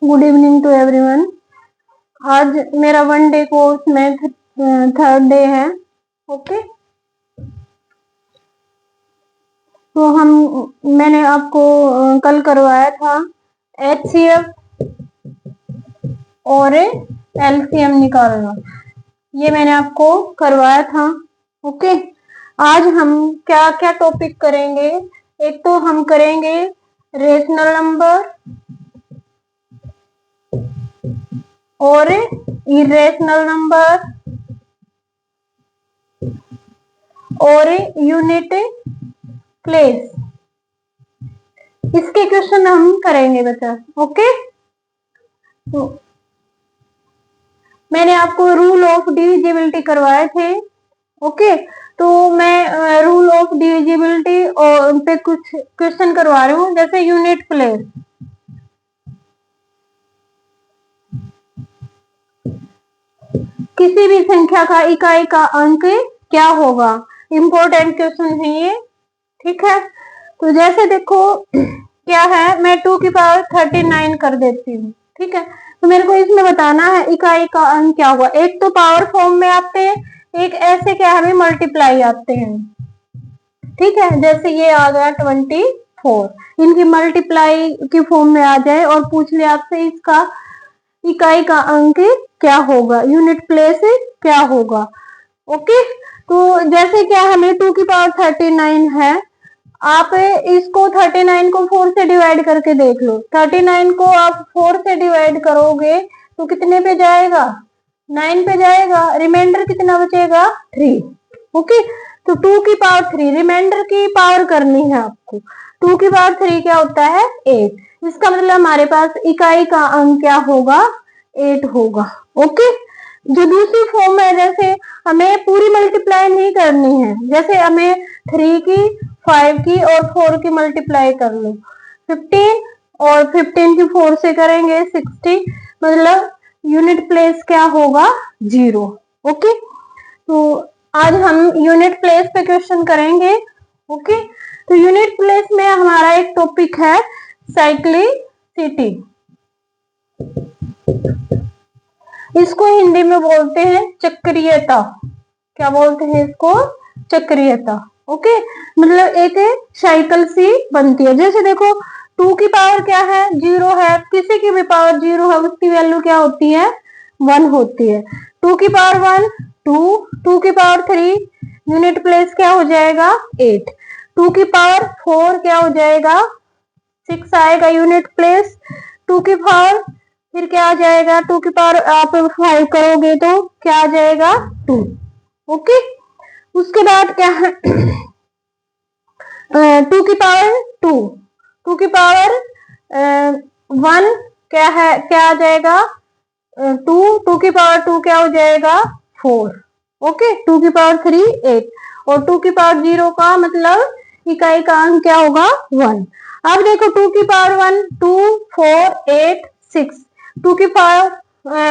Good evening to everyone. आज मेरा one day course में थर्ड डे है। ओके, तो मैंने आपको कल करवाया था HCF और LCM निकालना, ये मैंने आपको करवाया था। ओके, आज हम क्या क्या टॉपिक करेंगे। एक तो हम करेंगे रेशनल नंबर और इरेशनल नंबर और यूनिट प्लेस, इसके क्वेश्चन हम करेंगे बच्चा। ओके, तो मैंने आपको रूल ऑफ डिविजिबिलिटी करवाए थे। ओके, तो मैं रूल ऑफ डिविजिबिलिटी और पे कुछ क्वेश्चन करवा रही हूँ, जैसे यूनिट प्लेस। किसी भी संख्या का इकाई का अंक क्या होगा, इंपॉर्टेंट क्वेश्चन है ये। ठीक है, तो जैसे देखो क्या है, मैं 2 की पावर 39 कर देती हूँ। ठीक है, तो मेरे को इसमें बताना है इकाई का अंक क्या होगा। एक तो पावर फॉर्म में आते हैं, एक ऐसे क्या हमें मल्टीप्लाई आते हैं। ठीक है, जैसे ये आ गया 24, इनकी मल्टीप्लाई की फॉर्म में आ जाए और पूछ ले आपसे इसका इकाई का अंक क्या होगा, यूनिट प्लेस क्या होगा। ओके, तो जैसे क्या हमें 2 की पावर 39 है, आप इसको 39 को 4 से डिवाइड करके देख लो। 39 को आप 4 से डिवाइड करोगे तो कितने पे जाएगा, 9 पे जाएगा। रिमाइंडर कितना बचेगा, 3। ओके, तो 2 की पावर 3, रिमाइंडर की पावर करनी है आपको। 2 की पावर 3 क्या होता है, 8। इसका मतलब हमारे पास इकाई का अंक क्या होगा, 8 होगा। ओके, जो दूसरी फॉर्म है, जैसे हमें पूरी मल्टीप्लाई नहीं करनी है, जैसे हमें 3 की, 5 की और 4 की मल्टीप्लाई कर लो। 15 और 15 की 4 से करेंगे 60, मतलब यूनिट प्लेस क्या होगा, 0। ओके, तो आज हम यूनिट प्लेस पे क्वेश्चन करेंगे। ओके, तो यूनिट प्लेस में हमारा एक टॉपिक है साइक्लिसिटी। इसको हिंदी में बोलते हैं चक्रीयता। क्या बोलते हैं इसको, चक्रीयता। ओके, मतलब एक साइकिल सी बनती है। जैसे देखो 2 की पावर क्या है, 0 है, किसी की भी पावर 0 है, उसकी वैल्यू क्या होती है, 1 होती है। 2 की पावर 1 2, 2 की पावर 3 यूनिट प्लेस क्या हो जाएगा, 8। 2 की पावर 4 क्या हो जाएगा, 6 आएगा यूनिट प्लेस। 2 की पावर फिर क्या आ जाएगा, 2 की पावर आप 5 करोगे तो क्या आ जाएगा, 2। ओके, उसके बाद क्या है 2 की पावर 2, 2 की पावर 1 क्या है, क्या आ जाएगा, 2, 2 की पावर 2 क्या हो जाएगा, 4। ओके, 2 की पावर 3 8 और 2 की पावर 0 का मतलब इकाई का अंक क्या होगा, 1। अब देखो 2 की पावर 1 2 4 8 6, 2 की पावर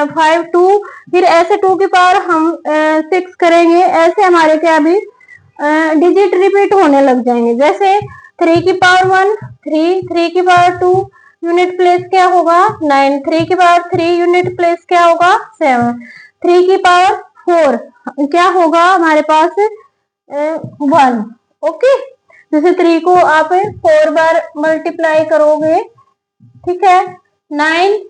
5 2, फिर ऐसे 2 की पावर हम 6 करेंगे, ऐसे हमारे क्या अभी डिजिट रिपीट होने लग जाएंगे। जैसे 3 की पावर 1 3, 3 की पावर 2 यूनिट प्लेस क्या होगा, 9। 3 की पावर 3 यूनिट प्लेस क्या होगा, 7। 3 की पावर 4 क्या होगा हमारे पास, 1। ओके, जैसे 3 को आप 4 बार मल्टीप्लाई करोगे, ठीक है, 9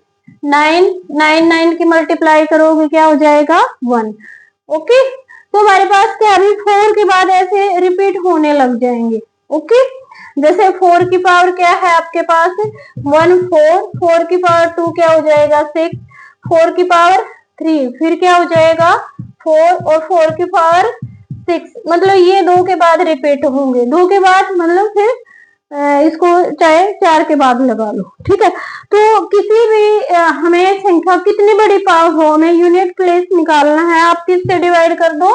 9 9 9 की मल्टीप्लाई करोगे क्या हो जाएगा, 1। ओके, तो हमारे पास क्या अभी 4 के बाद ऐसे रिपीट होने लग जाएंगे। ओके, जैसे 4 की पावर क्या है आपके पास, 1 4, 4 की पावर 2 क्या हो जाएगा, 6, 4 की पावर 3 फिर क्या हो जाएगा, 4 और 4 की पावर 6, मतलब ये 2 के बाद रिपीट होंगे। 2 के बाद मतलब फिर इसको चाहे 4 के बाद लगा लो। ठीक है, तो किसी भी हमें संख्या कितनी बड़ी पावर हो, हमें यूनिट प्लेस निकालना है। आप किससे डिवाइड कर दो,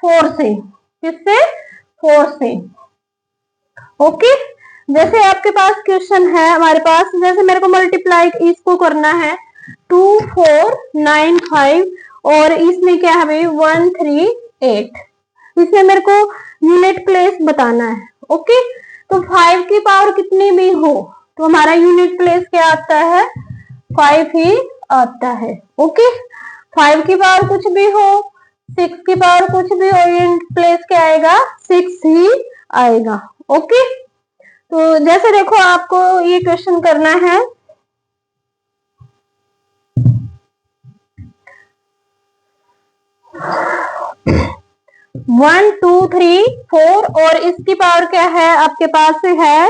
4 से। किससे, 4 से। ओके, जैसे आपके पास क्वेश्चन है हमारे पास, जैसे मेरे को मल्टीप्लाई इसको करना है 2 4 9 5 और इसमें क्या है 1 3 8, इसमें मेरे को यूनिट प्लेस बताना है। ओके, तो 5 की पावर कितनी भी हो तो हमारा यूनिट प्लेस क्या आता है, 5 ही आता है। ओके, 5 की पावर कुछ भी हो, 6 की पावर कुछ भी हो, यूनिट प्लेस क्या आएगा, 6 ही आएगा। ओके, तो जैसे देखो आपको ये क्वेश्चन करना है, 1 2 3 4 और इसकी पावर क्या है आपके पास है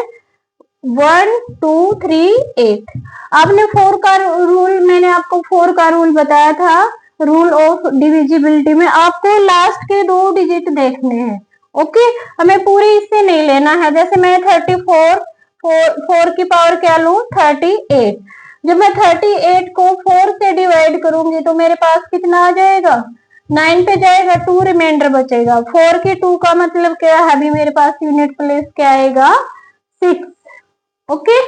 1 2 3 8। आपने 4 का रूल, मैंने आपको 4 का रूल बताया था, रूल ऑफ डिविजिबिलिटी में आपको लास्ट के 2 डिजिट देखने हैं। ओके, हमें पूरी इससे नहीं लेना है। जैसे मैं 34 4 की पावर क्या लूं, 38। जब मैं 38 को 4 से डिवाइड करूंगी तो मेरे पास कितना आ जाएगा, 9 पे जाएगा, 2 रिमाइंडर बचेगा। 4 की 2 का मतलब क्या है, अभी मेरे पास यूनिट प्लेस क्या आएगा, 6। ओके,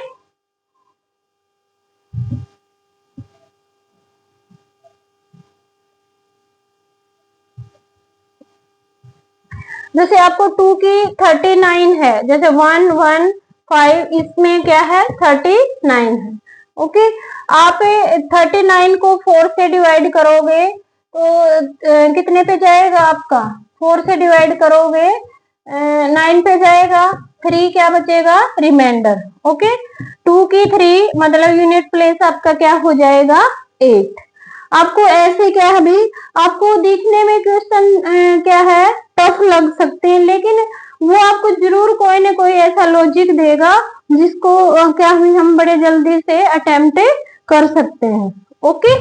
जैसे आपको 2 की 39 है, जैसे 1 1 5 इसमें क्या है 39 है। ओके, आप 39 को 4 से डिवाइड करोगे तो कितने पे जाएगा आपका, 4 से डिवाइड करोगे 9 पे जाएगा, 3 क्या बचेगा, रिमाइंडर। ओके, 2 की 3 मतलब यूनिट प्लेस आपका क्या हो जाएगा, 8। आपको ऐसे क्या है भाई, आपको दिखने में क्वेश्चन क्या है, टफ लग सकते हैं, लेकिन वो आपको जरूर कोई ना कोई ऐसा लॉजिक देगा जिसको क्या हम बड़े जल्दी से अटेम्प्ट कर सकते हैं। ओके,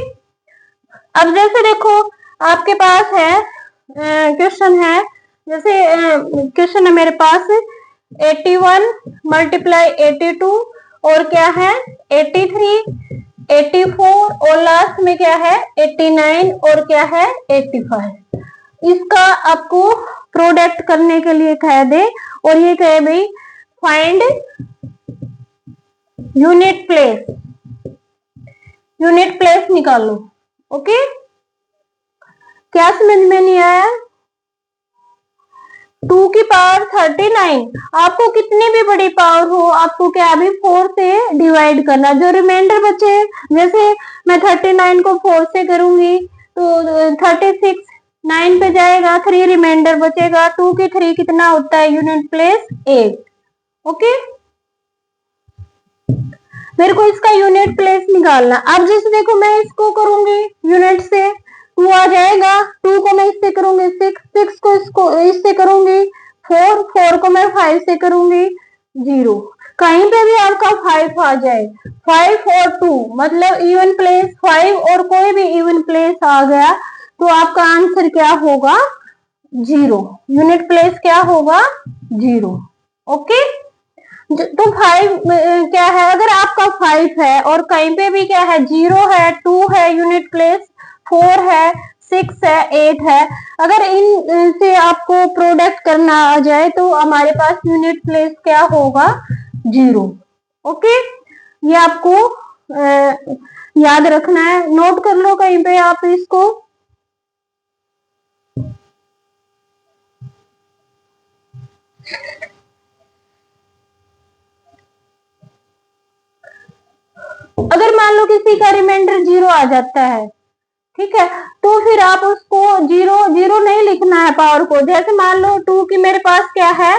अब जैसे देखो आपके पास है क्वेश्चन है, जैसे क्वेश्चन है मेरे पास 81 मल्टीप्लाई 82 और क्या है 83 84 और लास्ट में क्या है 89 और क्या है 85। इसका आपको प्रोडक्ट करने के लिए कह दे और ये कहे भाई find unit place, unit place निकालो। ओके, क्या समझ में नहीं आया, 2 की पावर 39, आपको कितनी भी बड़ी पावर हो आपको क्या अभी 4 से डिवाइड करना, जो रिमाइंडर बचे, जैसे मैं 39 को 4 से करूंगी तो 36 9 पे जाएगा, 3 रिमाइंडर बचेगा, 2 की 3 कितना होता है यूनिट प्लेस 8। ओके, मेरे को इसका यूनिट प्लेस निकालना। अब जैसे देखो मैं इसको करूंगी यूनिट से 2 आ जाएगा, 2 को मैं इससे करूंगी 6, 6 को इससे करूंगी 4, 4 को मैं 5 से करूंगी 0। कहीं पे भी आपका 5 आ जाए, 5 और 2 मतलब इवन प्लेस 5 और कोई भी इवन प्लेस आ गया तो आपका आंसर क्या होगा, 0। यूनिट प्लेस क्या होगा, 0। ओके, तो 5 क्या है, अगर आपका 5 है और कहीं पे भी क्या है 0 है, 2 है, यूनिट प्लेस 4 है, 6 है, 8 है, अगर इन से आपको प्रोडक्ट करना आ जाए तो हमारे पास यूनिट प्लेस क्या होगा, 0। ओके, ये आपको याद रखना है, नोट कर लो कहीं पे आप इसको। अगर मान लो किसी का रिमाइंडर 0 आ जाता है, ठीक है, तो फिर आप उसको 0 0 नहीं लिखना है पावर को। जैसे मान लो 2 की मेरे पास क्या है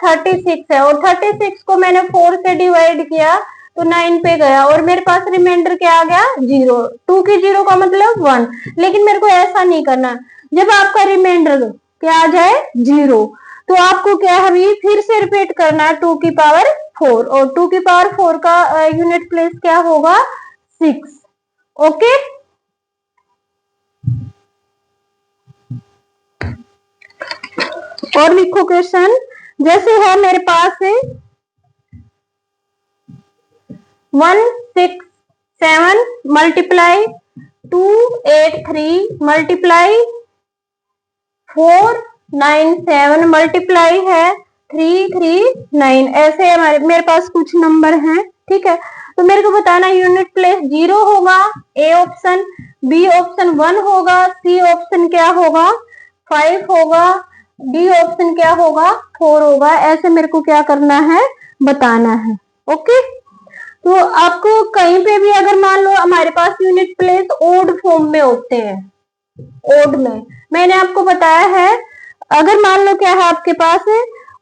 36 है और 36 को मैंने 4 से डिवाइड किया तो 9 पे गया और मेरे पास रिमाइंडर क्या आ गया, 0। 2 की 0 का मतलब 1, लेकिन मेरे को ऐसा नहीं करना। जब आपका रिमाइंडर क्या आ जाए 0 तो आपको क्या है फिर से रिपीट करना है 2 की पावर 4 और 2 की पावर 4 का यूनिट प्लेस क्या होगा, 6। ओके, और लिखो क्वेश्चन, जैसे है मेरे पास 167 मल्टीप्लाई 283 मल्टीप्लाई 497 मल्टीप्लाई है 339, ऐसे हमारे मेरे पास कुछ नंबर हैं। ठीक है, तो मेरे को बताना यूनिट प्लेस 0 होगा ए ऑप्शन, बी ऑप्शन 1 होगा, सी ऑप्शन क्या होगा 5 होगा, डी ऑप्शन क्या होगा 4 होगा। ऐसे मेरे को क्या करना है, बताना है। ओके, तो आपको कहीं पे भी अगर मान लो हमारे पास यूनिट प्लेस ओड फॉर्म में होते हैं, ओड में मैंने आपको बताया है, अगर मान लो क्या है आपके पास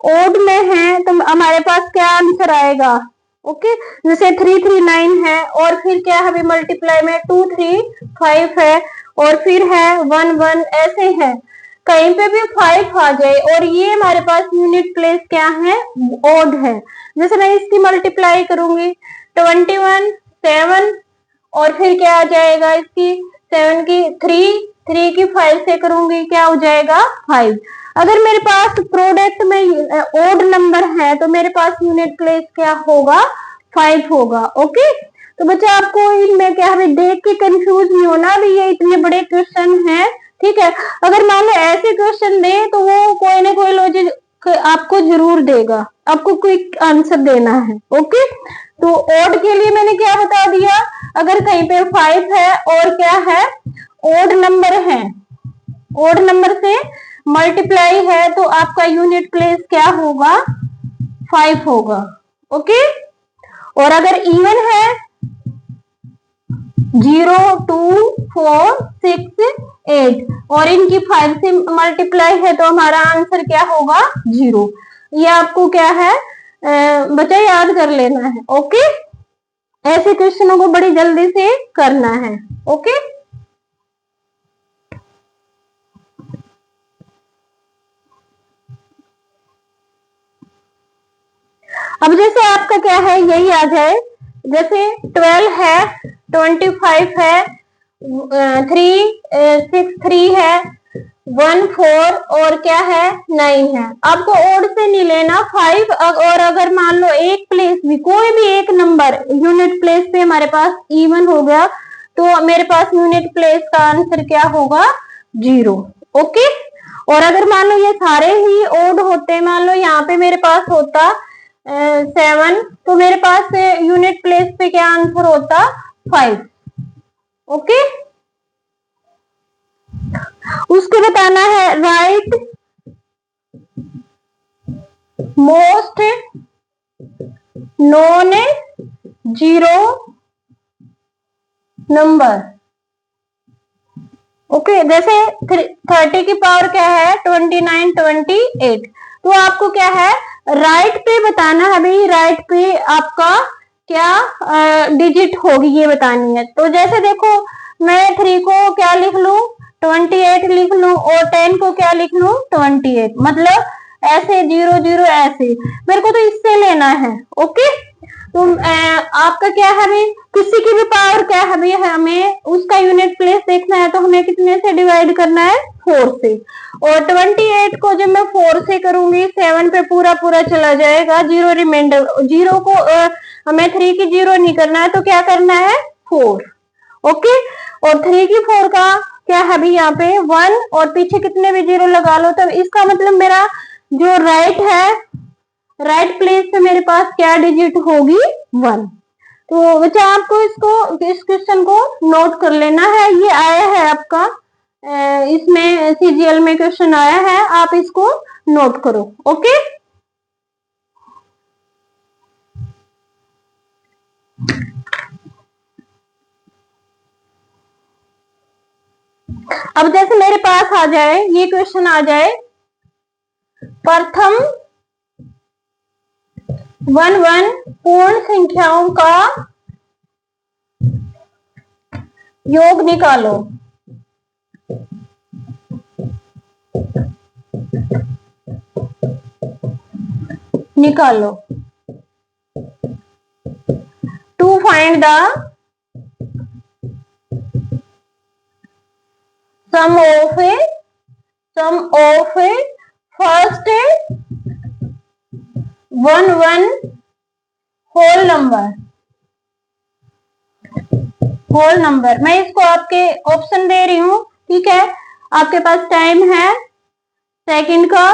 ओड में है तो हमारे पास क्या आंसर आएगा, ओके। जैसे 339 है और फिर क्या है अभी मल्टीप्लाई में 235 है और फिर है 11 ऐसे है, कहीं पे भी 5 आ जाए और ये हमारे पास यूनिट प्लेस क्या है, ओड है। जैसे मैं इसकी मल्टीप्लाई करूंगी 21 7 और फिर क्या आ जाएगा इसकी 7 की 3 की 5 से करूंगी क्या हो जाएगा 5। अगर मेरे पास प्रोडक्ट में ओड नंबर है तो मेरे पास यूनिट प्लेस क्या होगा 5 होगा, ओके। तो बच्चा आपको इनमें क्या है देख के कंफ्यूज नहीं होना, अभी ये इतने बड़े क्वेश्चन है, ठीक है। अगर मान लो ऐसे क्वेश्चन दे तो वो कोई ना कोई लॉजिक आपको जरूर देगा, आपको क्विक आंसर देना है, ओके। तो ओड के लिए मैंने क्या बता दिया, अगर कहीं पे 5 है और क्या है ओड नंबर है, ओड नंबर से मल्टीप्लाई है तो आपका यूनिट प्लेस क्या होगा 5 होगा, ओके। और अगर इवन है 0 2 4 6 8 और इनकी 5 से मल्टीप्लाई है तो हमारा आंसर क्या होगा 0। ये आपको क्या है बच्चा याद कर लेना है, ओके। ऐसे क्वेश्चनों को बड़ी जल्दी से करना है, ओके। अब जैसे आपका क्या है यही आ जाए, जैसे 12 है 25 है 3 है 1 4 और क्या है 9 है। आपको ओड से नहीं लेना 5 और अगर मान लो एक प्लेस भी कोई भी एक नंबर यूनिट प्लेस पे हमारे पास इवन हो गया तो मेरे पास यूनिट प्लेस का आंसर क्या होगा 0, ओके। और अगर मान लो ये सारे ही ओड होते, मान लो यहाँ पे मेरे पास होता 7 तो मेरे पास यूनिट प्लेस पे क्या आंसर होता 5, ओके। उसके बताना है right most non 0 number, okay. जैसे 30 की पावर क्या है 29 28 तो आपको क्या है राइट पे बताना है भाई, राइट पे आपका क्या डिजिट होगी ये बतानी है। तो जैसे देखो मैं 3 को क्या लिख लूं 28 लिख लूं और 10 को क्या लिख लूं 28, मतलब ऐसे 0 0 ऐसे मेरे को तो इससे लेना है, ओके। तो आपका क्या है भाई किसी की भी पावर क्या है भाई हमें उसका यूनिट प्लेस देखना है तो हमें कितने से डिवाइड करना है 4 से, और 28 को जब मैं 4 से करूंगी 7 पे पूरा पूरा चला जाएगा 0 रिमाइंडर, 0 को हमें 3 की 0 नहीं करना है तो क्या करना है 4, ओके। और 3 की 4 का क्या है भाई यहाँ पे 1 और पीछे कितने भी 0 लगा लो, तब इसका मतलब मेरा जो राइट है राइट प्लेस पे मेरे पास क्या डिजिट होगी 1। तो बच्चा आपको इस क्वेश्चन को नोट कर लेना है, ये आया है आपका इसमें सीजीएल में क्वेश्चन आया है, आप इसको नोट करो, ओके। अब जैसे मेरे पास आ जाए ये क्वेश्चन आ जाए प्रथम 1 पूर्ण संख्याओं का योग निकालो, to find the sum of first 1 whole number. मैं इसको आपके ऑप्शन दे रही हूँ, ठीक है। आपके पास टाइम है सेकंड का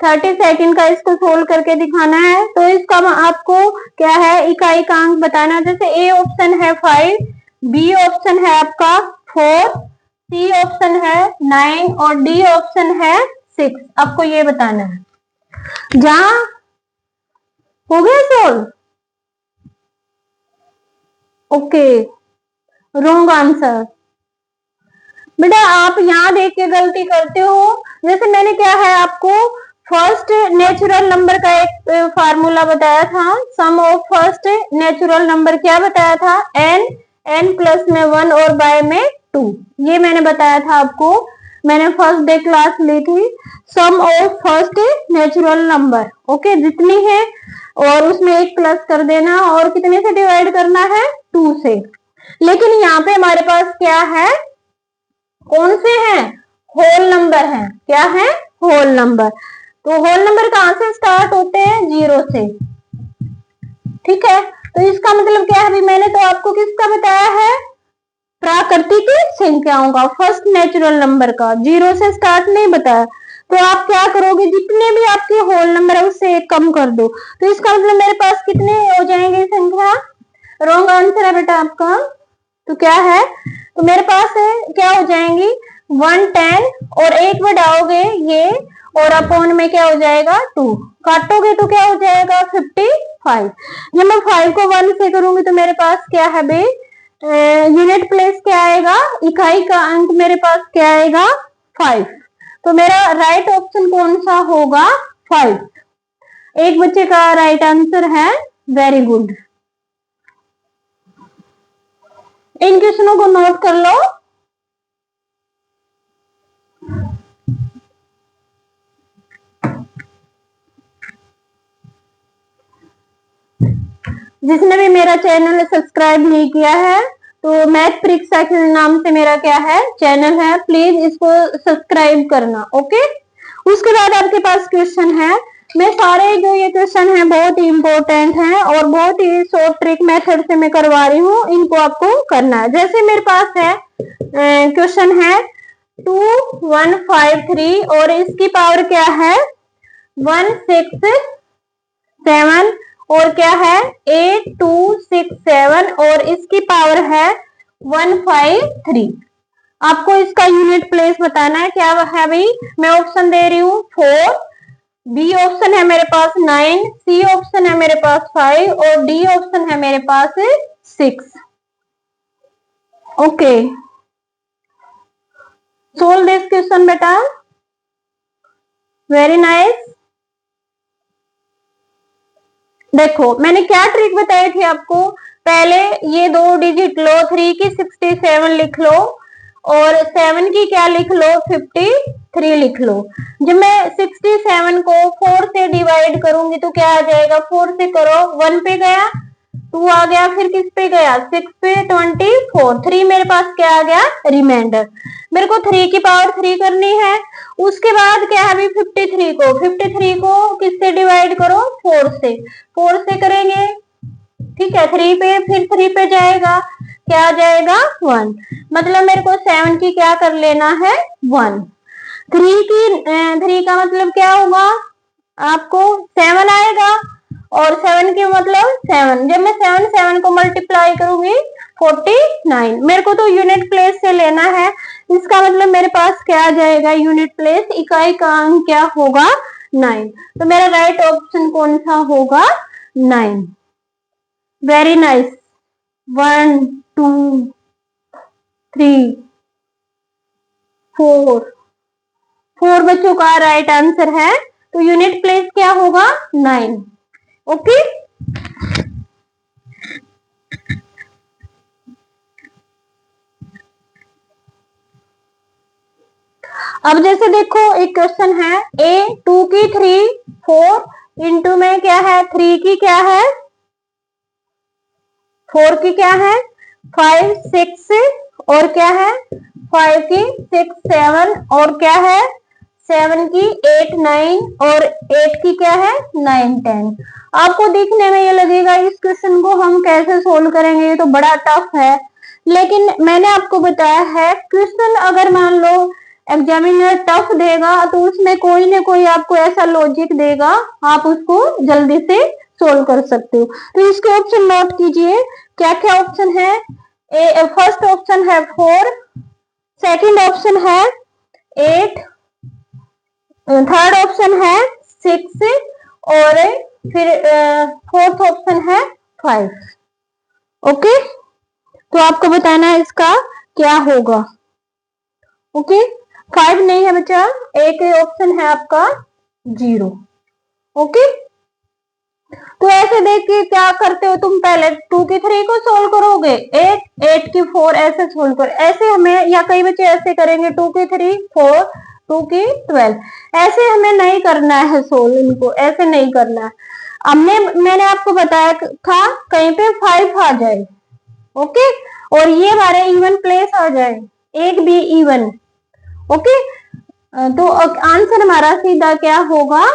30 सेकंड का इसको सोल्व करके दिखाना है। तो इसका आपको क्या है इकाई का अंक बताना है। जैसे ए ऑप्शन है 5, बी ऑप्शन है आपका 4, सी ऑप्शन है 9 और डी ऑप्शन है 6। आपको ये बताना है। जहां हो गया सोल्व ओके, रॉन्ग आंसर। बेटा आप यहाँ देख के गलती करते हो। जैसे मैंने क्या है आपको फर्स्ट नेचुरल नंबर का एक फार्मूला बताया था, सम ऑफ फर्स्ट नेचुरल नंबर क्या बताया था, n प्लस में 1 और बाय में 2, ये मैंने बताया था आपको। मैंने फर्स्ट डे क्लास ली थी, sum of first natural number, okay, जितनी है और उसमें एक प्लस कर देना और कितने से डिवाइड करना है, 2 से। लेकिन यहाँ पे हमारे पास क्या है, कौन से हैं, होल नंबर हैं। क्या है, होल नंबर। तो होल नंबर कहां से स्टार्ट होते हैं, 0 से। ठीक है, तो इसका मतलब क्या है, अभी मैंने तो आपको किसका बताया है, प्राकृतिक संख्याओं का, फर्स्ट नेचुरल नंबर का, 0 से स्टार्ट नहीं बताया। तो आप क्या करोगे, जितने भी आपके होल नंबर है उससे एक कम कर दो। तो इसका मतलब मेरे पास कितने हो जाएंगे संख्या, रॉन्ग आंसर है बेटा आपका। तो क्या है, तो मेरे पास है क्या हो जाएंगी 110 और एक बढ़ाओगे ये और अपॉन में क्या हो जाएगा 2, काटोगे तो क्या हो जाएगा 55। जब मैं 5 को 1 से करूंगी तो मेरे पास क्या है बे, यूनिट प्लेस क्या आएगा, इकाई का अंक मेरे पास क्या आएगा 5। तो मेरा राइट ऑप्शन कौन सा होगा, 5। एक बच्चे का राइट आंसर है, वेरी गुड। इन क्वेश्चनों को नोट कर लो। जिसने भी मेरा चैनल सब्सक्राइब नहीं किया है तो मैथ परीक्षा के नाम से मेरा क्या है, चैनल है, प्लीज इसको सब्सक्राइब करना, ओके। उसके बाद आपके पास क्वेश्चन है, मैं सारे जो ये क्वेश्चन है बहुत ही इंपॉर्टेंट हैं और बहुत ही शॉर्ट ट्रिक मेथड से मैं करवा रही हूँ, इनको आपको करना है। जैसे मेरे पास है क्वेश्चन है 2153 और इसकी पावर क्या है 167 और क्या है 8267 और इसकी पावर है 153। आपको इसका यूनिट प्लेस बताना है। क्या है भाई, मैं ऑप्शन दे रही हूँ 4, बी ऑप्शन है मेरे पास 9, सी ऑप्शन है मेरे पास 5 और डी ऑप्शन है मेरे पास 6। ओके, सोल्व दिस क्वेश्चन बेटा, वेरी नाइस। देखो मैंने क्या ट्रिक बताई थी आपको, पहले ये 2 डिजिट लो, 3 की 67 लिख लो और 7 की क्या लिख लो 53 लिख लो। जब मैं 67 को 4 से डिवाइड करूंगी तो क्या आ जाएगा, 4 से करो 1 पे गया, 2 आ गया, फिर किस पे गया 6 पे, 24, 3 मेरे पास क्या आ गया रिमाइंडर। मेरे को 3 की पावर 3 करनी है। उसके बाद क्या है अभी 53 को किससे डिवाइड करो 4 से, 4 से करेंगे, ठीक है, 3 पे, फिर 3 पे जाएगा, क्या आ जाएगा 1। मतलब मेरे को 7 की क्या कर लेना है 1। 3 का मतलब क्या होगा, आपको 7 आएगा और 7 की मतलब 7, जब मैं 7 को मल्टीप्लाई करूंगी 49। मेरे को तो यूनिट प्लेस से लेना है, इसका मतलब मेरे पास क्या आ जाएगा यूनिट प्लेस, इकाई का अंक क्या होगा 9। तो मेरा राइट ऑप्शन कौन सा होगा 9। वेरी नाइस, 1 2 3 4 बच्चों का राइट आंसर है। तो यूनिट प्लेस क्या होगा 9, ओके। अब जैसे देखो एक क्वेश्चन है, ए 2 की 3 4 इंटू में क्या है 3 की क्या है 4 की क्या है 5 6 और क्या है 5 की 6 7 और क्या है 7 की 8 9 और 8 की क्या है 9 10। आपको देखने में ये लगेगा इस क्वेश्चन को हम कैसे सोल्व करेंगे, ये तो बड़ा टफ है। लेकिन मैंने आपको बताया है क्वेश्चन अगर मान लो एग्जामिनर टफ देगा तो उसमें कोई ना कोई आपको ऐसा लॉजिक देगा, आप उसको जल्दी से सोल्व कर सकते हो। तो इसके ऑप्शन नोट कीजिए, क्या क्या ऑप्शन है। फर्स्ट ऑप्शन है 4, सेकंड ऑप्शन है 8, थर्ड ऑप्शन है 6 और फिर फोर्थ ऑप्शन है 5। ओके, तो आपको बताना है इसका क्या होगा। ओके, 5 नहीं है बच्चा, एक ऑप्शन है आपका 0। ओके, तो ऐसे देख के क्या करते हो तुम, पहले 2 की 3 को सोल्व करोगे, 8 की 4 ऐसे सोल्व कर, ऐसे हमें, या कई बच्चे ऐसे करेंगे 2 की 3 4 2 की 12, ऐसे हमें नहीं करना है सोल्व, इनको ऐसे नहीं करना है। अब मैंने आपको बताया था कहीं पे 5 आ जाए, ओके, और ये हमारे इवन प्लेस आ जाए, एक भी इवन, ओके, तो आंसर हमारा सीधा क्या होगा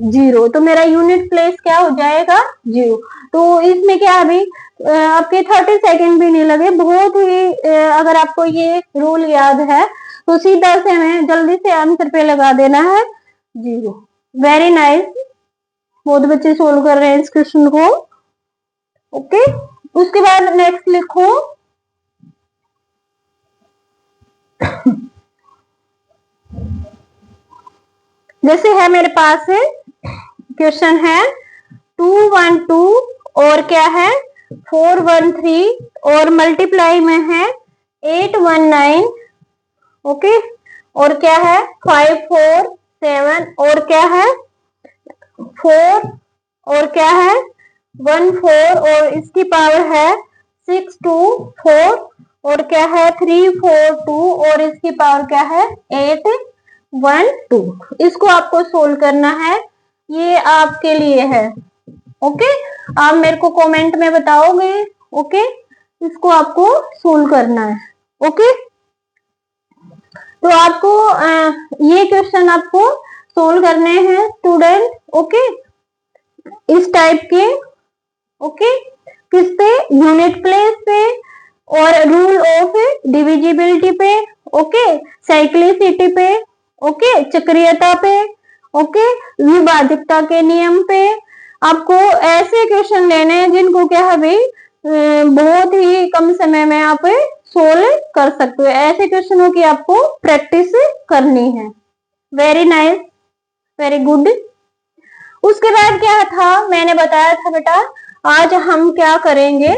0। तो मेरा यूनिट प्लेस क्या हो जाएगा 0। तो इसमें क्या अभी आपके 30 सेकेंड भी नहीं लगे, बहुत ही अगर आपको ये रूल याद है तो सीधा से हमें जल्दी से आंसर पे लगा देना है 0। वेरी नाइस, बहुत बच्चे सोल्व कर रहे हैं इस क्वेश्चन को। ओके, उसके बाद नेक्स्ट लिखो जैसे है मेरे पास क्वेश्चन है 212 और क्या है 413 और मल्टीप्लाई में है 819, ओके, और क्या है 547 और क्या है 4 और क्या है 14 और इसकी पावर है 624 और क्या है 342 और इसकी पावर क्या है 812। इसको आपको सोल्व करना है, ये आपके लिए है। ओके, आप मेरे को कमेंट में बताओगे। ओके, इसको आपको सोल्व करना है। ओके, तो आपको ये क्वेश्चन आपको सोल्व करने हैं स्टूडेंट। ओके, इस टाइप के, ओके, किस पे, यूनिट प्लेस पे और रूल ऑफ डिविजिबिलिटी पे, ओके, साइक्लिसिटी पे, ओके, चक्रीयता पे, ओके, विभाजकता के नियम पे। आपको ऐसे क्वेश्चन लेने हैं जिनको क्या है भाई बहुत ही कम समय में आप सोल्व कर सकते हो, ऐसे क्वेश्चनों की आपको प्रैक्टिस करनी है। Very nice, very good. उसके बाद क्या था, मैंने बताया था बेटा आज हम क्या करेंगे,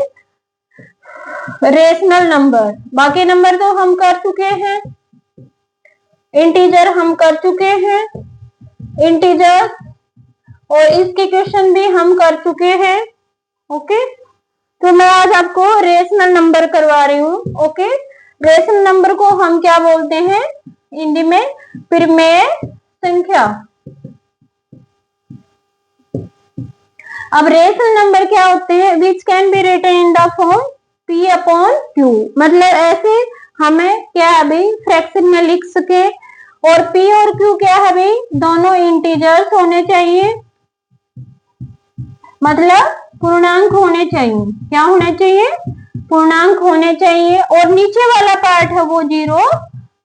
रेशनल नंबर। बाकी नंबर तो हम कर चुके हैं, इंटीजर हम कर चुके हैं, इंटीजर, और इसके क्वेश्चन भी हम कर चुके हैं। ओके, तो मैं आज आपको रेशनल नंबर करवा रही हूँ। ओके, रेशनल नंबर को हम क्या बोलते हैं हिंदी में, परिमेय संख्या। अब रेशनल नंबर क्या होते हैं, which can be written in the form P upon Q, मतलब ऐसे हमें क्या है भाई फ्रैक्शन में लिख सके, और P और Q क्या है भाई दोनों इंटीजर्स होने चाहिए, मतलब पूर्णांक होने चाहिए। क्या होने चाहिए, पूर्णांक होने चाहिए, और नीचे वाला पार्ट है वो 0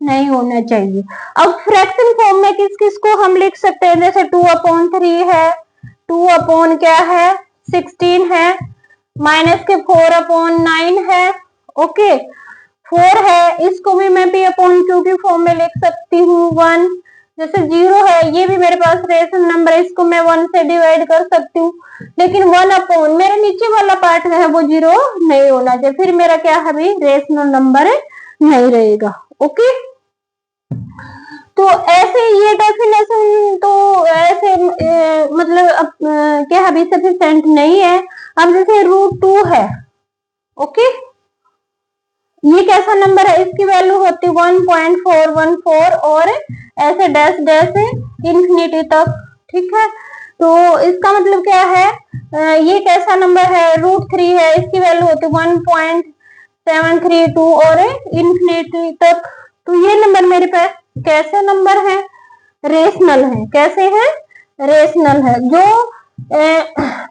नहीं होना चाहिए। अब फ्रैक्शन फॉर्म में किस किस को हम लिख सकते हैं, जैसे 2/3 है, 2 अपॉन क्या है 16 है, माइनस के 4/9 है, ओके, 4 है, इसको भी मैं P अपॉन Q की फॉर्म में लिख सकती हूँ 1। जैसे 0 है, ये भी मेरे पास रेशनल नंबर है, इसको मैं 1 से डिवाइड कर सकती हूँ, लेकिन 1 अपॉन मेरे नीचे वाला पार्ट है वो 0 नहीं होना चाहिए, फिर मेरा क्या है भाई रेशनल नंबर नहीं रहेगा। ओके, तो ऐसे ये डेफिनेशन तो ऐसे मतलब क्या है अभी सफिशिएंट नहीं है। अब जैसे √2 है, ओके, ये कैसा नंबर है, इसकी वैल्यू होती 1.414 और ऐसे डैश डैश इंफिनिटी तक, ठीक है। तो इसका मतलब क्या है, ये कैसा नंबर है, √3 है, इसकी वैल्यू होती 1.732 और इंफिनिटी तक। तो ये नंबर मेरे पास कैसे नंबर है, रेशनल है। कैसे है, रेशनल है। जो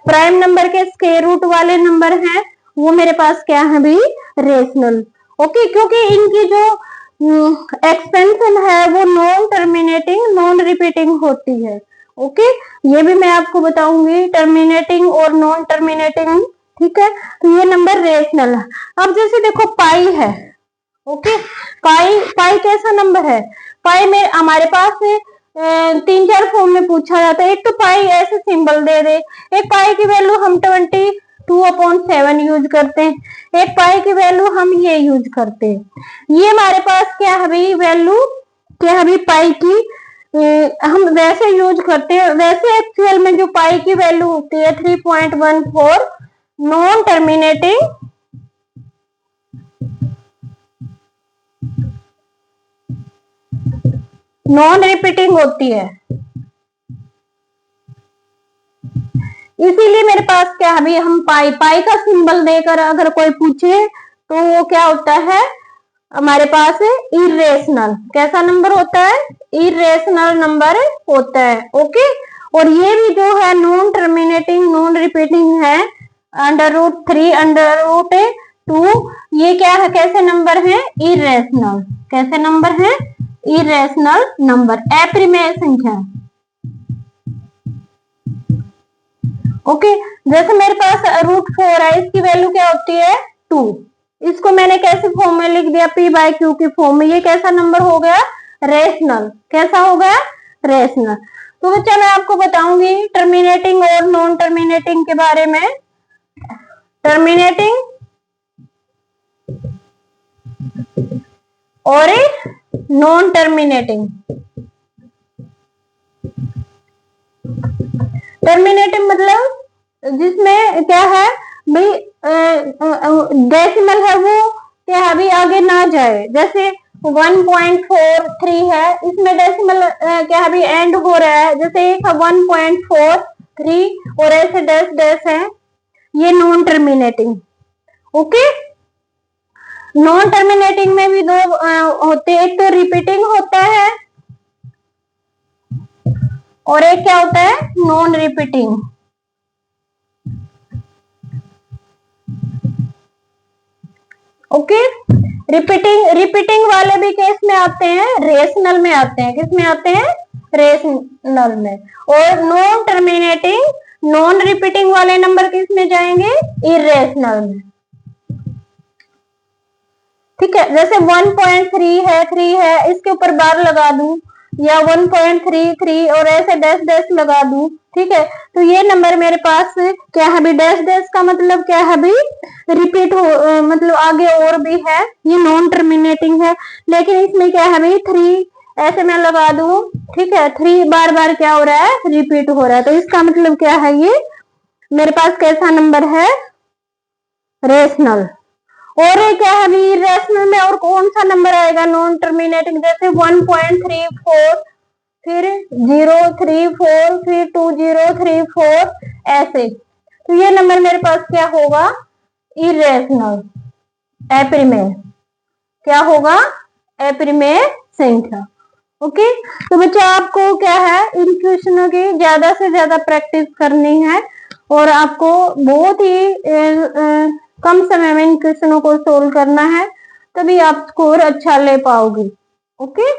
प्राइम नंबर के स्क्वायर रूट वाले नंबर हैं वो मेरे पास क्या है भी रेशनल। ओके, क्योंकि इनकी जो एक्सपेंशन है वो नॉन टर्मिनेटिंग नॉन रिपीटिंग होती है। ओके, ये भी मैं आपको बताऊंगी टर्मिनेटिंग और नॉन टर्मिनेटिंग, ठीक है। तो ये नंबर रेशनल है। अब जैसे देखो पाई है, ओके, पाई कैसा नंबर है, पाई में हमारे पास 3-4 फॉर्म में पूछा जाता है। एक तो पाई ऐसे सिंबल दे दे, एक पाई की वैल्यू हम 20 2/7 यूज करते हैं। एक पाई की वैल्यू हम ये यूज करते हैं। ये हमारे पास क्या है भाई वैल्यू, क्या है भाई पाई की, हम वैसे यूज करते हैं। वैसे एक्चुअल में जो पाई की वैल्यू होती है 3.14 नॉन टर्मिनेटिंग नॉन रिपीटिंग होती है। इसीलिए मेरे पास क्या है अभी हम पाई पाई का सिंबल देकर अगर कोई पूछे तो वो क्या होता है हमारे पास इरेशनल, कैसा नंबर होता है, इरेशनल नंबर होता है। ओके, और ये भी जो है नॉन टर्मिनेटिंग नॉन रिपीटिंग है √3 √2, ये क्या है कैसे नंबर है, इरेशनल, कैसे नंबर है, इरेशनल नंबर, अप्रिमेय संख्या। ओके, जैसे मेरे पास √4 है, इसकी वैल्यू क्या होती है 2, इसको मैंने कैसे फॉर्म में लिख दिया p/q की फॉर्म में, ये कैसा नंबर हो गया, रेशनल, कैसा हो गया, रेशनल। तो बच्चा मैं आपको बताऊंगी टर्मिनेटिंग और नॉन टर्मिनेटिंग के बारे में। टर्मिनेटिंग और नॉन टर्मिनेटिंग। टर्मिनेटिंग मतलब जिसमें क्या है भाई डेसिमल है वो क्या है अभी आगे ना जाए, जैसे 1.43 है, इसमें डेसिमल क्या है अभी एंड हो रहा है, जैसे एक 1.43 और ऐसे डैश डैश है, ये non terminating. Okay, non terminating में भी दो होते हैं, एक तो रिपीटिंग होता है और एक क्या होता है नॉन रिपीटिंग। ओके, रिपीटिंग वाले भी केस में आते हैं, रेशनल में आते हैं, किस में आते हैं, रेशनल में। और नॉन टर्मिनेटिंग नॉन रिपीटिंग वाले नंबर किस में जाएंगे, इरेशनल में। ठीक है, जैसे 1.3 है, 3 है, इसके ऊपर बार लगा दूं या 1.33 और ऐसे डैश डैश लगा दूं, ठीक है, तो ये नंबर मेरे पास क्या है भी डैश डैश का मतलब क्या है भी रिपीट हो, मतलब आगे और भी है, ये नॉन टर्मिनेटिंग है। लेकिन इसमें क्या है भी 3 ऐसे मैं लगा दूं, ठीक है, 3 बार बार क्या हो रहा है, रिपीट हो रहा है, तो इसका मतलब क्या है, ये मेरे पास कैसा नंबर है, रेशनल। और क्या है अभी रेशनल में और कौन सा नंबर आएगा नॉन टर्मिनेटिंग, जैसे 1.34 फिर 034 फिर 2034 ऐसे, तो ये नंबर मेरे पास क्या होगा, इरेशनल, अप्रिमेय, क्या होगा, अप्रिमेय संख्या। ओके, तो बच्चा आपको क्या है इन क्वेश्चनों की ज्यादा से ज्यादा प्रैक्टिस करनी है और आपको बहुत ही कम समय में इन क्वेश्चनों को सोल्व करना है, तभी आप स्कोर अच्छा ले पाओगे। ओके।